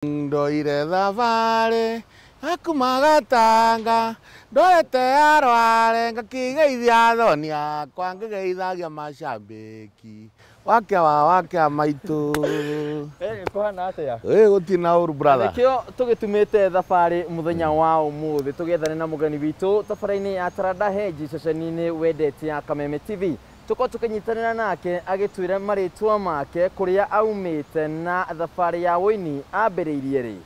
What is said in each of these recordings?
Ndoire thabari akumagatanga ndoete arware ngakigeithia thoni yakwa ngigeithagia macambiki wake maitu kohana atia gutina uru brother nikio tugitumite thabari muthenya wa umuthi tugethane na mugani witu thabari-ini ya Taranda Hehenji ceceni-ini wendete ya Kameme TV tuko tukinyitanira nake agitwira maritwa make kuria aumite na thabari ya wuini ambiriirie ri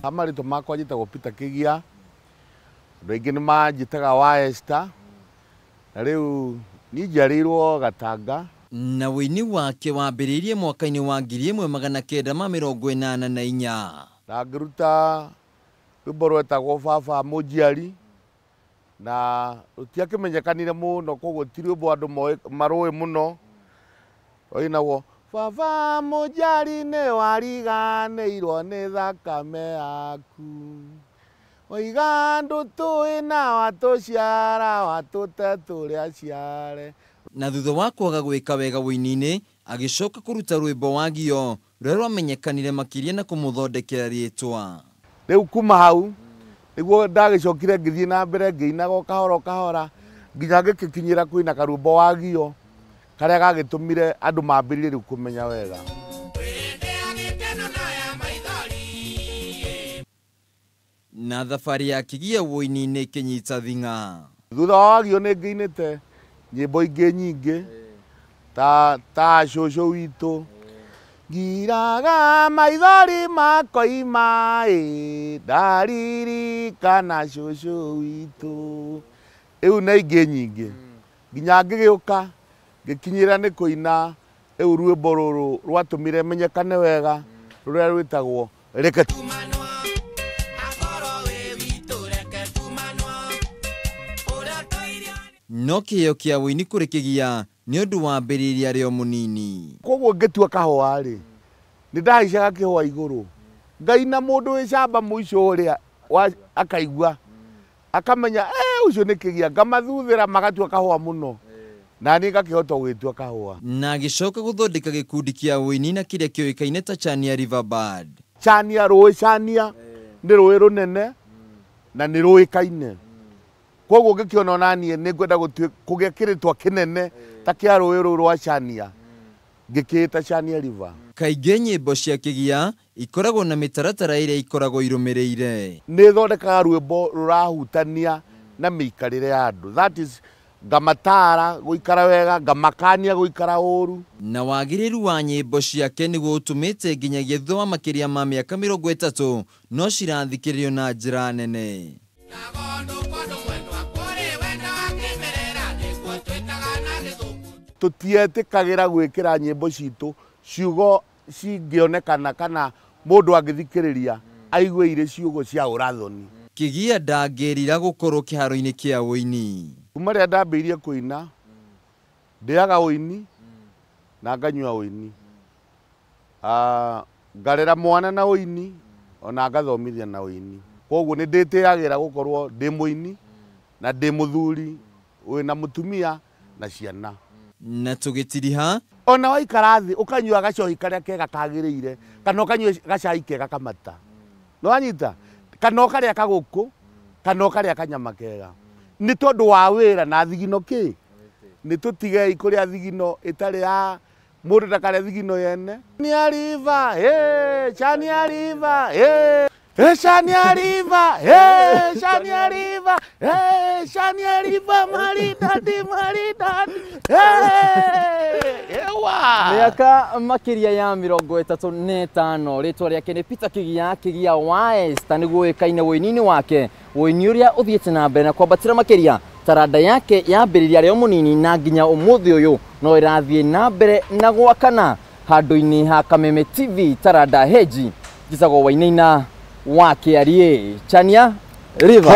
amarito makwa njitagwo Kigia andu aingi ni manjitaga wa Esther na riu ni njiarirwo Gatanga na wuini wake wambiriirie mwaka-ini wa 1984 na ngiruta rwimbo rwetagwo baba munjiari na rutiakimenyekanire muno koguo ti rwimbo andu marui muno oinagwo baba munjiari ni wariganirwo ni thakame yaku oiga andu twina watuciara watute turia ciare na thutha wa kwaga gwika wega wuini-ini agicoka kuruta rwimbo wagio ruria rwamenyekanire makiria na kumuthondekera rietwa riu kuma hau niguo ndagicokire ngithii na mbere ngiinaga kahora nginya ngikikinyira kwina karumbo wagio karia gagitumire andu mambiririe riu kumenya wega na thabari ya Kigia wuini-ini kinyita thinga thutha wa wagio ni ngiinite nyimbo ingi nyingi ta shosho witu ngiraga maithori makoima ndaririkana shosho witu iu na ingi nyingi nginya ngigiuka ngikinyira ni kuina iu rwimbo ruru rwatumire menyekane wega ruria rwitagwo reke no kiheo kia wuini kuri Kigia ni undu wa mbiriiria rio munini koguo ngitua kahua ri ni ndaicaga kihua iguru ngaina mundu wi camba muico uria akaigua akamenya ucio ni Kigia ngamathuthira magatua kahua muno na ni ngakihota gwitua kahua na agicoka guthondeka gikundi kia wuini na kiria kioikaine ta Chania Riverbird Chania ni rui runene na ni ruikaine koguo ngikiona nanie ni ngwenda kugia kiritwa kinene ta kia rui ruru rwa Chania ngikita Chania River kaingi nyimbo cia Kigia ikoragwo na mitaratara iria ikoragwo irumiriire ni thondekaga rwimbo rurahutania na miikarire ya andu that is ngamatara guikara wega ngamakania guikara uru na wagiriru wa nyimbo ciake niguo utumite nginyagia thutha wa makiria ma miaka 30 no cirathikiririo na njira nene tutieetikagira gwikira nyimbo citu ciugo cingionekana kana mundu angithikiriria aigue ire ciugo cia urathoni Kigia ndangirira gukorwo kiharo-ini kia wuini kuma ria ndambiirie kuina ndiaga wuini na nganyua wuini ngarera mwana na wuini ona ngathomithia na wuini koguo ni nditiagira gukorwo ndi muini na ndi muthuri wina mutumia na ciana na tugitiriha ona waikara thi ukanyua gacohi karia kega kagiriire kana ukanyua gacai kega kamata no anyita kana ukaria kaguku kana ukaria kanyama kega ni tondu wa wira na thigino ki ni tutigei kuria thigino itari ya mundu ndakaria thigino yene Chania River Chania River Chania River Chania River Chania River maridadi ewa miaka makiria ya 35 ritwa riake ni Kigia wa Esther niguo ikaine wuini-ini wake wuini uria uthiete na mbere na kwambatira makiria taranda yake yambiriria rio munini na nginya umuthi uyu no irathie na mbere na gwakana handu-ini ha Kameme TV Taranda Hehenji njitagwo Wainaina wa Kiarie Chania River